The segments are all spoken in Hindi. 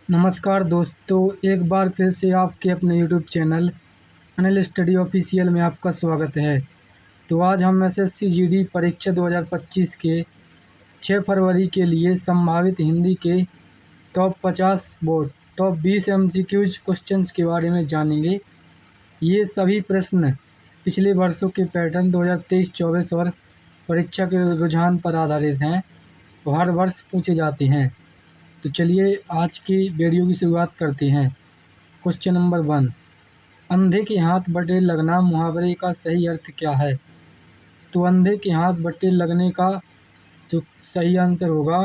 नमस्कार दोस्तों, एक बार फिर से आपके अपने YouTube channel Anil study official में आपका स्वागत है। तो आज हम एसएससी जीडी परीक्षा 2025 के 6 फरवरी के लिए संभावित हिंदी के top 50 board top 20 MCQs questions के बारे में जानेंगे। ये सभी प्रश्न पिछले वर्षों के पैटर्न 2023-24 और परीक्षा के रुझान पर आधारित हैं और हर वर्ष पूछे जाते हैं। तो चलिए आज की वीडियो की शुरुआत करते हैं। क्वेश्चन नंबर 1, अंधे के हाथ बटेर लगना मुहावरे का सही अर्थ क्या है? तो अंधे के हाथ बटेर लगने का जो सही आंसर होगा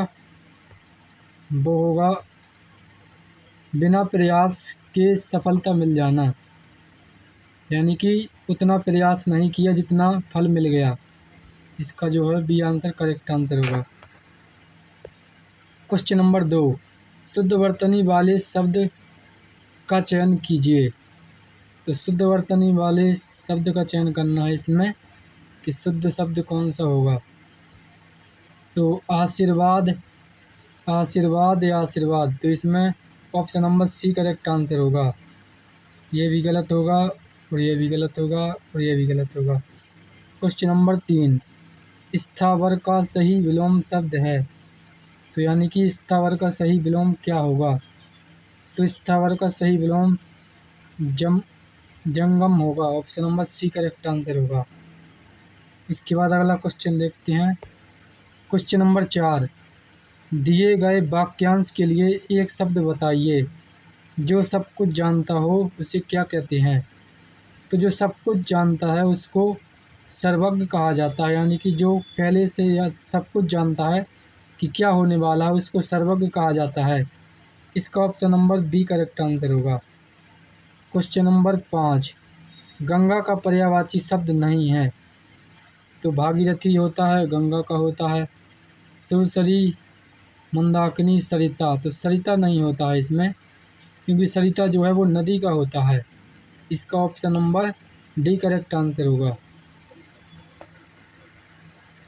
वो होगा बिना प्रयास के सफलता मिल जाना, यानी कि उतना प्रयास नहीं किया जितना फल मिल गया। इसका जो है बी आंसर करेक्ट आंसर होगा। क्वेश्चन नंबर 2, शुद्ध वर्तनी वाले शब्द का चयन कीजिए। तो शुद्ध वर्तनी वाले शब्द का चयन करना है इसमें कि शुद्ध शब्द कौन सा होगा। तो आशीर्वाद, आशीर्वाद या आशीर्वाद, तो इसमें option number C correct answer होगा। ये भी गलत होगा और ये भी गलत होगा और ये भी गलत होगा। क्वेश्चन नंबर 3, स्थावर का सही विलोम शब्द है। तो यानी कि स्थावर का सही विलोम क्या होगा? तो स्थावर का सही विलोम जंगम होगा। Option number C correct answer होगा। इसके बाद अगला क्वेश्चन देखते हैं। क्वेश्चन नंबर 4, दिए गए वाक्यांश के लिए एक शब्द बताइए। जो सब कुछ जानता हो उसे क्या कहते हैं? तो जो सब कुछ जानता है उसको सर्वज्ञ कहा जाता है, यानी कि जो पहले से या सब कुछ जानता है कि क्या होने वाला है उसको सर्वज्ञ कहा जाता है। इसका option number B correct answer होगा। क्वेश्चन नंबर 5, गंगा का पर्यायवाची शब्द नहीं है। तो भागीरथी होता है, गंगा का होता है, सुरसरी, मंदाकिनी, सरिता। तो सरिता नहीं होता है इसमें, क्योंकि सरिता जो है वो नदी का होता है। इसका option number D correct answer होगा।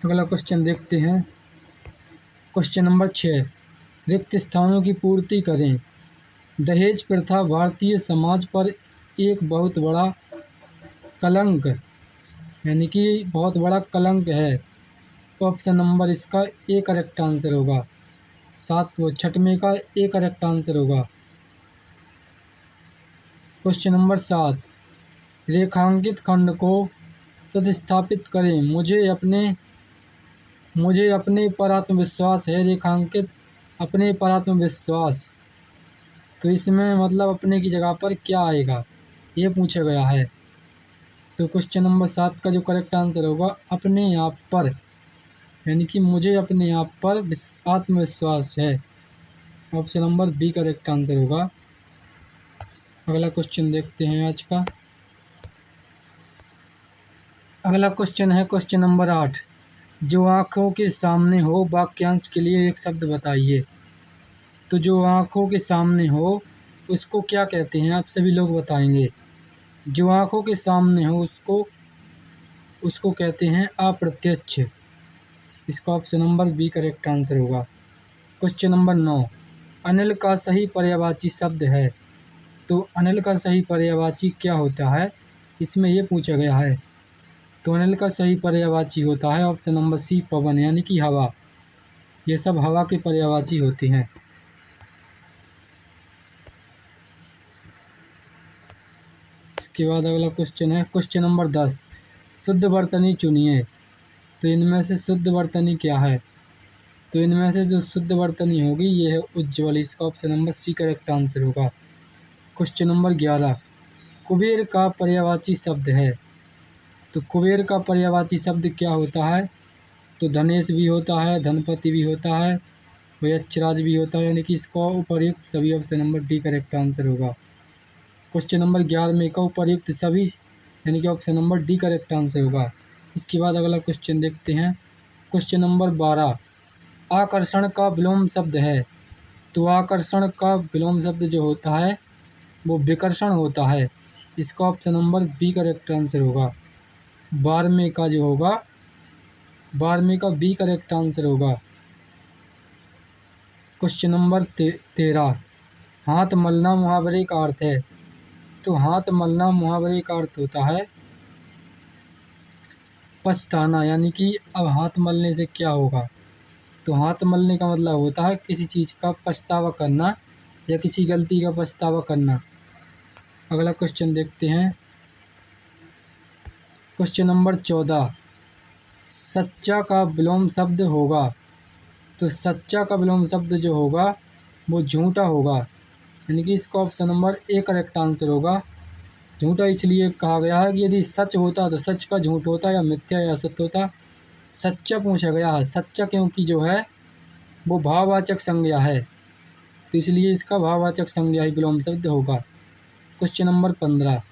अगला क्वेश्चन देखते हैं। क्वेश्चन नंबर 6, रिक्त स्थानों की पूर्ति करें। दहेज प्रथा भारतीय समाज पर एक बहुत बड़ा कलंक, यानी कि बहुत बड़ा कलंक है। ऑप्शन नंबर इसका ए करेक्ट आंसर होगा। 6वें का ए करेक्ट आंसर होगा। क्वेश्चन नंबर 7, रेखांकित खंड को प्रतिस्थापित करें। मुझे अपने पर आत्मविश्वास है। रेखांकित अपने पर आत्मविश्वास, तो इसमें मतलब अपने की जगह पर क्या आएगा ये पूछा गया है। तो क्वेश्चन नंबर 7 का जो करेक्ट आंसर होगा अपने आप पर, यानी कि मुझे अपने आप पर आत्मविश्वास है। Option number B correct answer होगा। अगला क्वेश्चन देखते हैं आज का। अगला क्वेश्चन है क्वेश्चन नंबर 8, जो आँखों के सामने हो वाक्यांश के लिए एक शब्द बताइए। तो जो आँखों के सामने हो उसको क्या कहते हैं? आप सभी लोग बताएंगे। जो आँखों के सामने हो उसको कहते हैं अप्रत्यक्ष। इसका option number B correct answer होगा। क्वेश्चन नंबर 9, अनिल का सही पर्यायवाची शब्द है। तो अनिल का सही पर्यायवाची क्या होता है इसमें ये पूछा गया है। तो अनिल का सही पर्यायवाची होता है ऑप्शन नंबर सी पवन, यानी कि हवा। ये सब हवा के पर्यायवाची होते हैं। इसके बाद अगला क्वेश्चन है क्वेश्चन नंबर 10, शुद्ध वर्तनी चुनिए। तो इनमें से शुद्ध वर्तनी क्या है? तो इनमें से जो शुद्ध वर्तनी होगी ये है उज्ज्वल। इसका option number C correct answer होगा। क्वेश्चन नंबर 11, कुबेर का पर्यायवाची शब्द है। तो कुबेर का पर्यायवाची शब्द क्या होता है? तो धनेश भी होता है, धनपति भी होता है, वयच्छराज भी होता है, यानी कि इसका उपर्युक्त सभी option number D correct answer होगा। क्वेश्चन नंबर 11 का उपर्युक्त सभी, यानी कि option number D correct answer होगा। इसके बाद अगला क्वेश्चन देखते हैं। क्वेश्चन नंबर 12, आकर्षण का विलोम शब्द है। तो आकर्षण का विलोम शब्द जो होता है वो विकर्षण होता है। इसका option number B correct answer होगा। 12वें का जो होगा 12वें का बी करेक्ट आंसर होगा। क्वेश्चन नंबर 13, हाथ मलना मुहावरे का अर्थ है। तो हाथ मलना मुहावरे का अर्थ होता है पछताना, यानी कि अब हाथ मलने से क्या होगा। तो हाथ मलने का मतलब होता है किसी चीज़ का पछतावा करना या किसी गलती का पछतावा करना। अगला क्वेश्चन देखते हैं। क्वेश्चन नंबर 14, सच्चा का विलोम शब्द होगा। तो सच्चा का विलोम शब्द जो होगा वो झूठा होगा, यानी कि इसका option number A correct answer होगा। झूठा इसलिए कहा गया है कि यदि सच होता तो सच का झूठ होता या मिथ्या या सत्य होता। सच्चा पूछा गया है, सच्चा क्योंकि जो है वो भाववाचक संज्ञा है, तो इसलिए इसका भाववाचक संज्ञा ही विलोम शब्द होगा। क्वेश्चन नंबर 15,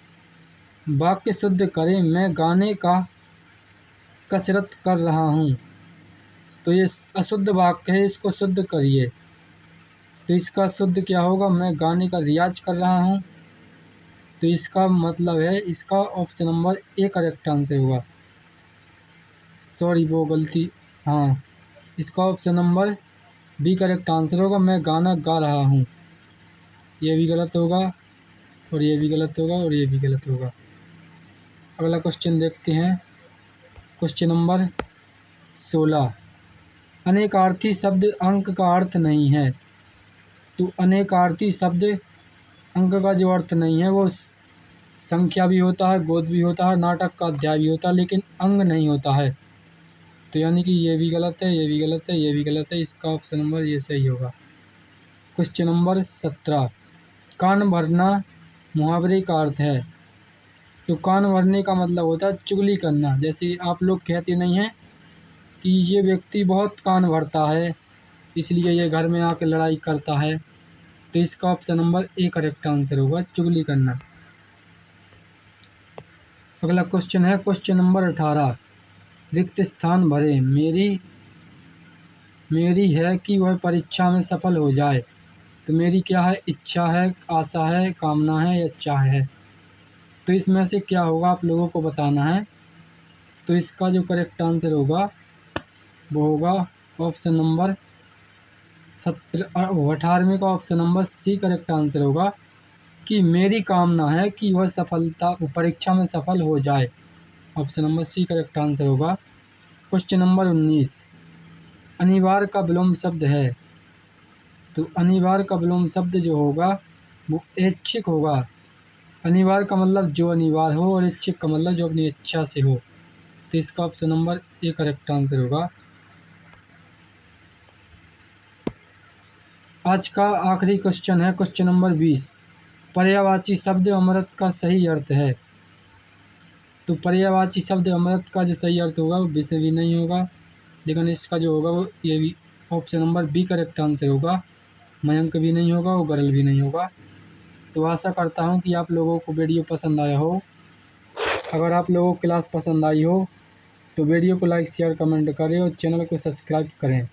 वाक्य शुद्ध करें, मैं गाने का कसरत कर रहा हूँ। तो ये अशुद्ध वाक्य है, इसको शुद्ध करिए। तो इसका शुद्ध क्या होगा, मैं गाने का रियाज कर रहा हूँ। तो इसका मतलब है, इसका option number A correct answer होगा। सॉरी वो गलती, हाँ इसका option number B correct answer होगा, मैं गाना गा रहा हूँ। ये भी गलत होगा और ये भी गलत होगा और ये भी गलत होगा। अगला क्वेश्चन देखते हैं। क्वेश्चन नंबर 16, अनेकार्थी शब्द अंक का अर्थ नहीं है। तो अनेकार्थी शब्द अंक का जो अर्थ नहीं है वो संख्या भी होता है, गोद भी होता है, नाटक का अध्याय भी होता है, लेकिन अंग नहीं होता है। तो यानी कि ये भी गलत है, ये भी गलत है, ये भी गलत है। इसका ऑप्शन नंबर ये सही होगा। क्वेश्चन नंबर 17, कान भरना मुहावरे का अर्थ है। तो कान भरने का मतलब होता है चुगली करना। जैसे आप लोग कहते नहीं हैं कि ये व्यक्ति बहुत कान भरता है, इसलिए ये घर में आकर लड़ाई करता है। तो इसका option number A correct answer होगा, चुगली करना। अगला क्वेश्चन है क्वेश्चन नंबर 18, रिक्त स्थान भरें, मेरी है कि वह परीक्षा में सफल हो जाए। तो मेरी क्या है, इच्छा है, आशा है, कामना है या चाह है। तो इसमें से क्या होगा आप लोगों को बताना है। तो इसका जो करेक्ट आंसर होगा वो होगा ऑप्शन नंबर 18वें का option number C correct answer होगा कि मेरी कामना है कि वह परीक्षा में सफल हो जाए। Option number C correct answer होगा। क्वेश्चन नंबर 19, अनिवार्य का विलोम शब्द है। तो अनिवार्य का विलोम शब्द जो होगा वो ऐच्छिक होगा। अनिवार्य का मतलब जो अनिवार्य हो और ऐच्छिक का मतलब जो अपनी इच्छा से हो। तो इसका option number A correct answer होगा। आज का आखिरी क्वेश्चन है क्वेश्चन नंबर 20, पर्यायवाची शब्द अमृत का सही अर्थ है। तो पर्यायवाची शब्द अमृत का जो सही अर्थ होगा वो विषय भी नहीं होगा, लेकिन इसका जो होगा वो ये भी option number B correct answer होगा। मयंक भी नहीं होगा, वो गरल भी नहीं होगा। तो आशा करता हूँ कि आप लोगों को वीडियो पसंद आया हो। अगर आप लोगों को क्लास पसंद आई हो तो वीडियो को लाइक शेयर कमेंट करें और चैनल को सब्सक्राइब करें।